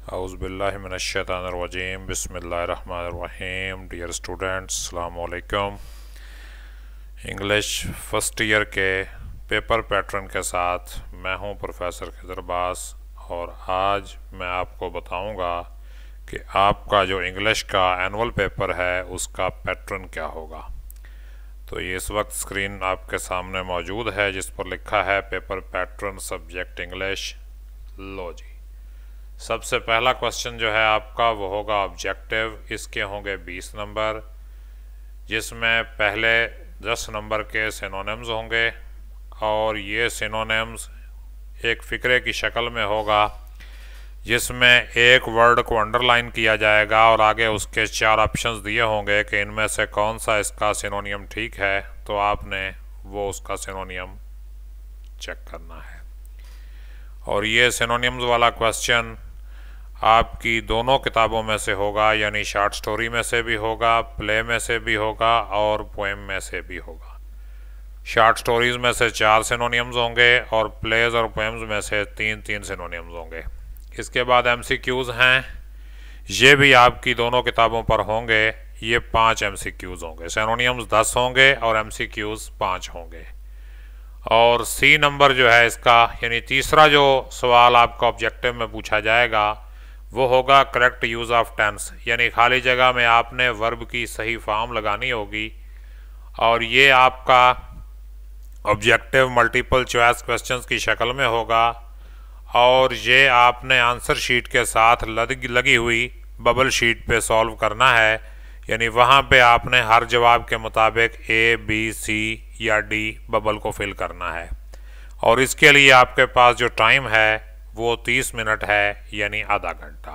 औज़ुबिल्लाहिमिनश्शैतानिर्रजीम बिस्मिल्लाहिर्रहमानिर्रहीम। Dear students, अस्सलाम वालेकुम। इंग्लिश फर्स्ट ईयर के पेपर पैटर्न के साथ मैं हूं प्रोफेसर खिदरबास और आज मैं आपको बताऊंगा कि आपका जो इंग्लिश का एनुअल पेपर है उसका पैटर्न क्या होगा। तो ये इस वक्त स्क्रीन आपके सामने मौजूद है जिस पर लिखा है पेपर पैटर्न सब्जेक्ट इंग्लिश। लो जी, सबसे पहला क्वेश्चन जो है आपका वो होगा ऑब्जेक्टिव। इसके होंगे 20 नंबर, जिसमें पहले 10 नंबर के सिनोनिम्स होंगे और ये सिनोनिम्स एक फ़िक्रे की शक्ल में होगा जिसमें एक वर्ड को अंडरलाइन किया जाएगा और आगे उसके 4 ऑप्शंस दिए होंगे कि इनमें से कौन सा इसका सिनोनियम ठीक है। तो आपने वो उसका सिनोनियम चेक करना है। और ये सिनोनिम्स वाला क्वेश्चन आपकी दोनों किताबों में से होगा, यानी शॉर्ट स्टोरी में से भी होगा, प्ले में से भी होगा और पोएम में से भी होगा। शॉर्ट स्टोरीज में से 4 सिनोनिम्स होंगे और प्लेज और पोएम्स में से 3-3 सिनोनिम्स होंगे। इसके बाद MCQs हैं, ये भी आपकी दोनों किताबों पर होंगे। ये 5 MCQs होंगे। सिनोनिम्स 10 होंगे और MCQs 5 होंगे। और C नंबर जो है इसका, यानी तीसरा जो सवाल आपका ऑब्जेक्टिव में पूछा जाएगा वो होगा करेक्ट यूज़ ऑफ टेंस, यानी खाली जगह में आपने वर्ब की सही फॉर्म लगानी होगी। और ये आपका ऑब्जेक्टिव मल्टीपल चॉइस क्वेश्चंस की शक्ल में होगा और ये आपने आंसर शीट के साथ लगी हुई बबल शीट पे सॉल्व करना है, यानी वहाँ पे आपने हर जवाब के मुताबिक A, B, C या D बबल को फिल करना है। और इसके लिए आपके पास जो टाइम है वो 30 मिनट है, यानी आधा घंटा।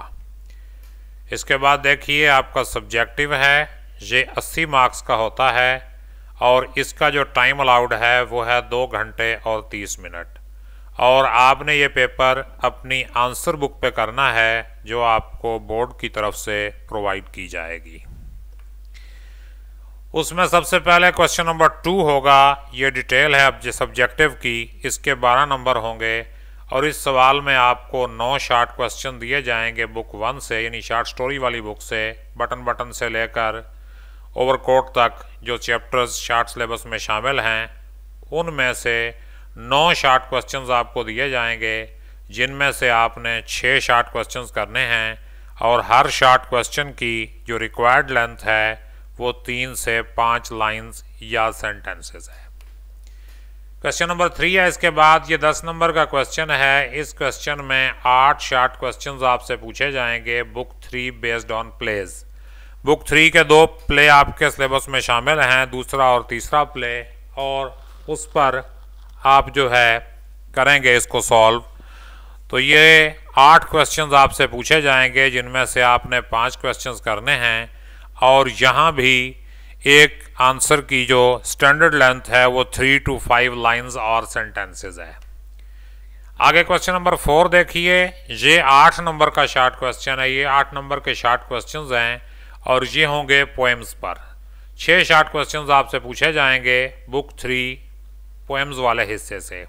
इसके बाद देखिए आपका सब्जेक्टिव है, ये 80 मार्क्स का होता है और इसका जो टाइम अलाउड है वो है 2 घंटे और 30 मिनट। और आपने ये पेपर अपनी आंसर बुक पे करना है जो आपको बोर्ड की तरफ से प्रोवाइड की जाएगी। उसमें सबसे पहले क्वेश्चन नंबर 2 होगा। ये डिटेल है अब सब्जेक्टिव की, इसके 12 नंबर होंगे और इस सवाल में आपको 9 शॉर्ट क्वेश्चन दिए जाएंगे बुक 1 से, यानी शॉर्ट स्टोरी वाली बुक से। बटन से लेकर ओवरकोट तक जो चैप्टर्स शॉर्ट सिलेबस में शामिल हैं उनमें से 9 शॉर्ट क्वेश्चंस आपको दिए जाएंगे, जिनमें से आपने 6 शॉर्ट क्वेश्चंस करने हैं और हर शॉर्ट क्वेश्चन की जो रिक्वायर्ड लेंथ है वो 3 से 5 लाइंस या सेंटेंसेस है। क्वेश्चन नंबर 3 है। इसके बाद ये 10 नंबर का क्वेश्चन है। इस क्वेश्चन में 8 शॉर्ट क्वेश्चंस आपसे पूछे जाएंगे book 3 based on plays. Book 3 के 2 प्ले आपके सिलेबस में शामिल हैं, दूसरा और तीसरा प्ले, और उस पर आप जो है करेंगे इसको सॉल्व। तो ये 8 क्वेश्चंस आपसे पूछे जाएंगे जिनमें से आपने 5 क्वेश्चंस करने हैं और यहाँ भी एक आंसर की जो स्टैंडर्ड लेंथ है वो 3 to 5 लाइंस और सेंटेंसेस है। आगे क्वेश्चन नंबर 4 देखिए। ये 8 नंबर का शॉर्ट क्वेश्चन है। ये 8 नंबर के शॉर्ट क्वेश्चंस हैं और ये होंगे पोएम्स पर। 6 शॉर्ट क्वेश्चंस आपसे पूछे जाएंगे बुक 3 पोएम्स वाले हिस्से से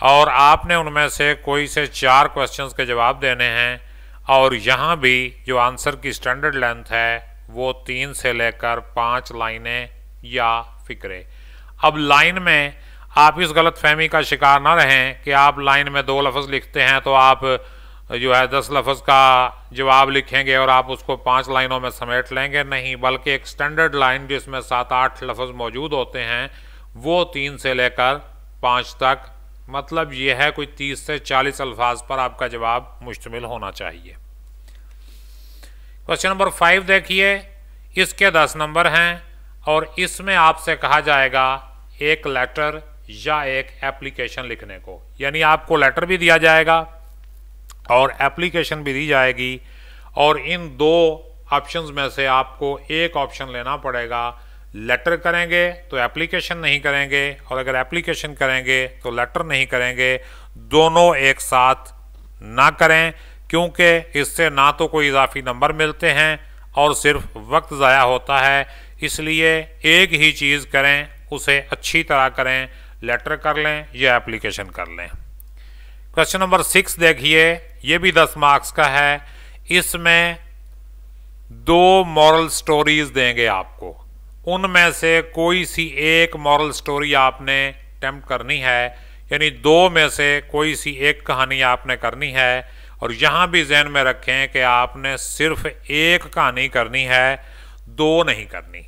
और आपने उनमें से कोई से 4 क्वेश्चंस के जवाब देने हैं। और यहाँ भी जो आंसर की स्टैंडर्ड लेंथ है वो 3 से लेकर 5 लाइनें या फिक्रे। अब लाइन में आप इस गलत फहमी का शिकार ना रहें कि आप लाइन में 2 लफ्ज़ लिखते हैं तो आप जो है 10 लफ्ज़ का जवाब लिखेंगे और आप उसको 5 लाइनों में समेट लेंगे। नहीं, बल्कि एक स्टैंडर्ड लाइन जिसमें 7-8 लफ्ज़ मौजूद होते हैं वो 3 से लेकर 5 तक, मतलब ये है कोई 30 से 40 अल्फाज पर आपका जवाब मुश्तमिल होना चाहिए। क्वेश्चन नंबर 5 देखिए। इसके 10 नंबर हैं और इसमें आपसे कहा जाएगा एक लेटर या एक एप्लीकेशन लिखने को, यानी आपको लेटर भी दिया जाएगा और एप्लीकेशन भी दी जाएगी और इन 2 ऑप्शंस में से आपको एक ऑप्शन लेना पड़ेगा। लेटर करेंगे तो एप्लीकेशन नहीं करेंगे और अगर एप्लीकेशन करेंगे तो लेटर नहीं करेंगे। दोनों एक साथ ना करें, क्योंकि इससे ना तो कोई इजाफी नंबर मिलते हैं और सिर्फ वक्त ज़ाया होता है। इसलिए एक ही चीज़ करें, उसे अच्छी तरह करें, लेटर कर लें या एप्लीकेशन कर लें। क्वेश्चन नंबर 6 देखिए। ये भी 10 मार्क्स का है। इसमें 2 मॉरल स्टोरीज देंगे आपको। उनमें से कोई सी एक मॉरल स्टोरी आपने अटेम्प्ट करनी है, यानी 2 में से कोई सी एक कहानी आपने करनी है। और यहाँ भी जहन में रखें कि आपने सिर्फ एक कहानी करनी है, 2 नहीं करनी।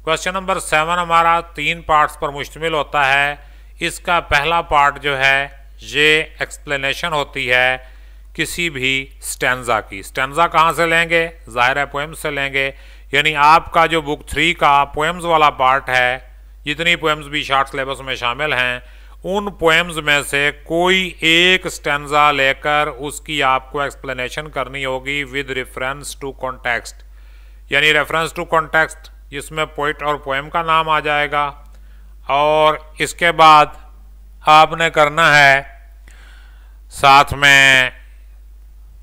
क्वेश्चन नंबर 7 हमारा 3 पार्ट्स पर मुश्तमिल होता है। इसका पहला पार्ट जो है ये एक्सप्लेनेशन होती है किसी भी स्टैंजा की। स्टैंजा कहाँ से लेंगे? ज़ाहिर है पोएम से लेंगे। यानी आपका जो बुक 3 का पोएम्स वाला पार्ट है, जितनी पोएम्स भी शार्ट सिलेबस में शामिल हैं, उन पोएम्स में से कोई एक स्टैंजा लेकर उसकी आपको एक्सप्लेनेशन करनी होगी विद रेफरेंस टू कॉन्टेक्स्ट। यानी रेफरेंस टू कॉन्टेक्स्ट जिसमें पोइट और पोएम का नाम आ जाएगा। और इसके बाद आपने करना है साथ में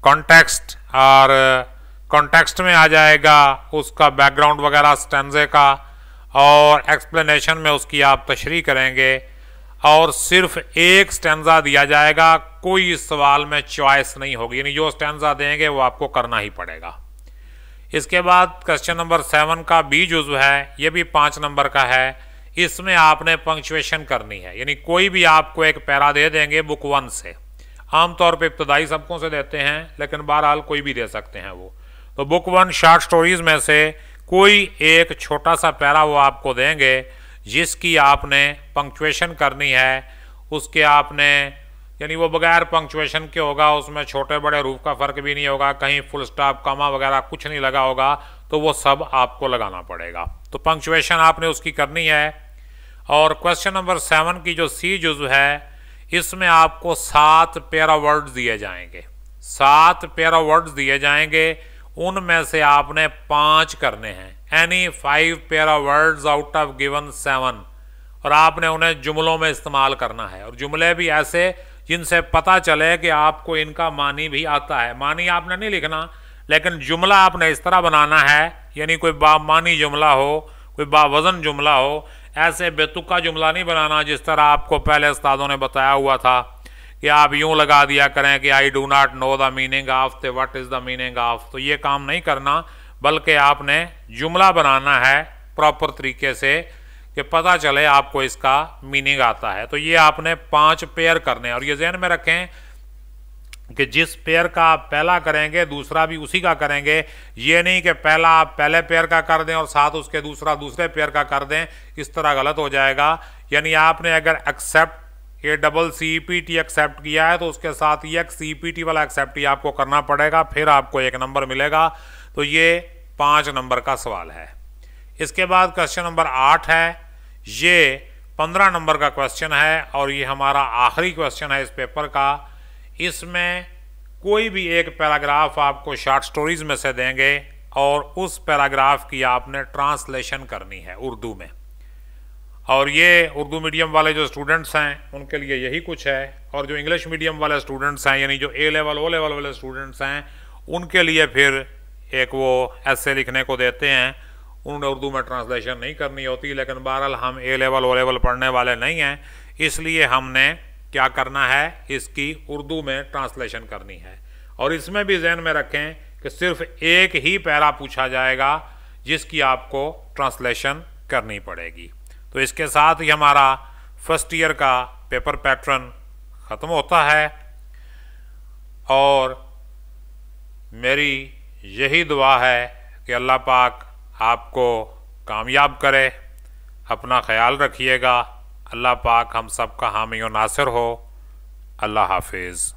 कॉन्टेक्स्ट, और कॉन्टेक्स्ट में आ जाएगा उसका बैकग्राउंड वगैरह स्टैंजे का, और एक्सप्लेनेशन में उसकी आप तशरीह करेंगे। और सिर्फ एक स्टैंजा दिया जाएगा, कोई इस सवाल में चॉइस नहीं होगी, यानी जो स्टैंजा देंगे वो आपको करना ही पड़ेगा। इसके बाद क्वेश्चन नंबर 7 का बी जुज़्व है, ये भी 5 नंबर का है। इसमें आपने पंक्चुएशन करनी है, यानी कोई भी आपको एक पैरा दे देंगे बुक 1 से। आमतौर पे इब्तदाई सबकों से देते हैं, लेकिन बहरहाल कोई भी दे सकते हैं वो। तो बुक 1 शॉर्ट स्टोरीज में से कोई एक छोटा सा पैरा वो आपको देंगे जिसकी आपने पंक्चुएशन करनी है। उसके आपने, यानी वो बगैर पंक्चुएशन के होगा, उसमें छोटे बड़े रूप का फ़र्क भी नहीं होगा, कहीं फुल स्टॉप कमा वगैरह कुछ नहीं लगा होगा, तो वो सब आपको लगाना पड़ेगा। तो पंक्चुएशन आपने उसकी करनी है। और क्वेश्चन नंबर 7 की जो सी जुज़्व है, इसमें आपको 7 पैरा वर्ड्स दिए जाएंगे। 7 पैरा वर्ड्स दिए जाएंगे, उनमें से आपने 5 करने हैं। Any 5 para words out of given 7, और आपने उन्हें जुमलों में इस्तेमाल करना है। और जुमले भी ऐसे जिनसे पता चले कि आपको इनका मानी भी आता है। मानी आपने नहीं लिखना, लेकिन जुमला आपने इस तरह बनाना है, यानी कोई बामानी जुमला हो, कोई बावजन जुमला हो। ऐसे बेतुका जुमला नहीं बनाना जिस तरह आपको पहले उस्तादों ने बताया हुआ था कि आप यूं लगा दिया करें कि I do not know the meaning of, तो what is the meaning of. तो ये काम नहीं करना, बल्कि आपने जुमला बनाना है प्रॉपर तरीके से कि पता चले आपको इसका मीनिंग आता है। तो ये आपने 5 पेयर करने हैं। और ये ज़हन में रखें कि जिस पेयर का आप पहला करेंगे दूसरा भी उसी का करेंगे। ये नहीं कि पहला आप पहले पेयर का कर दें और साथ उसके दूसरा दूसरे पेयर का कर दें, इस तरह गलत हो जाएगा। यानी आपने अगर एक्सेप्ट ACCEPT एक्सेप्ट किया है तो उसके साथ EXCEPT वाला एक्सेप्ट ही आपको करना पड़ेगा, फिर आपको 1 नंबर मिलेगा। तो ये 5 नंबर का सवाल है। इसके बाद क्वेश्चन नंबर 8 है, ये 15 नंबर का क्वेश्चन है और ये हमारा आखिरी क्वेश्चन है इस पेपर का। इसमें कोई भी एक पैराग्राफ आपको शॉर्ट स्टोरीज में से देंगे और उस पैराग्राफ की आपने ट्रांसलेशन करनी है उर्दू में। और ये उर्दू मीडियम वाले जो स्टूडेंट्स हैं उनके लिए यही कुछ है, और जो इंग्लिश मीडियम वाले स्टूडेंट्स हैं, यानी जो A लेवल O लेवल वाले स्टूडेंट्स हैं, उनके लिए फिर एक वो ऐसे लिखने को देते हैं। उन्होंने उर्दू में ट्रांसलेशन नहीं करनी होती, लेकिन बहरहाल हम A लेवल O लेवल पढ़ने वाले नहीं हैं, इसलिए हमने क्या करना है, इसकी उर्दू में ट्रांसलेशन करनी है। और इसमें भी ज़हन में रखें कि सिर्फ एक ही पैरा पूछा जाएगा जिसकी आपको ट्रांसलेशन करनी पड़ेगी। तो इसके साथ ही हमारा फर्स्ट ईयर का पेपर पैटर्न ख़त्म होता है, और मेरी यही दुआ है कि अल्लाह पाक आपको कामयाब करे। अपना ख्याल रखिएगा। अल्लाह पाक हम सब का हामी और नासिर हो। अल्लाह हाफिज़।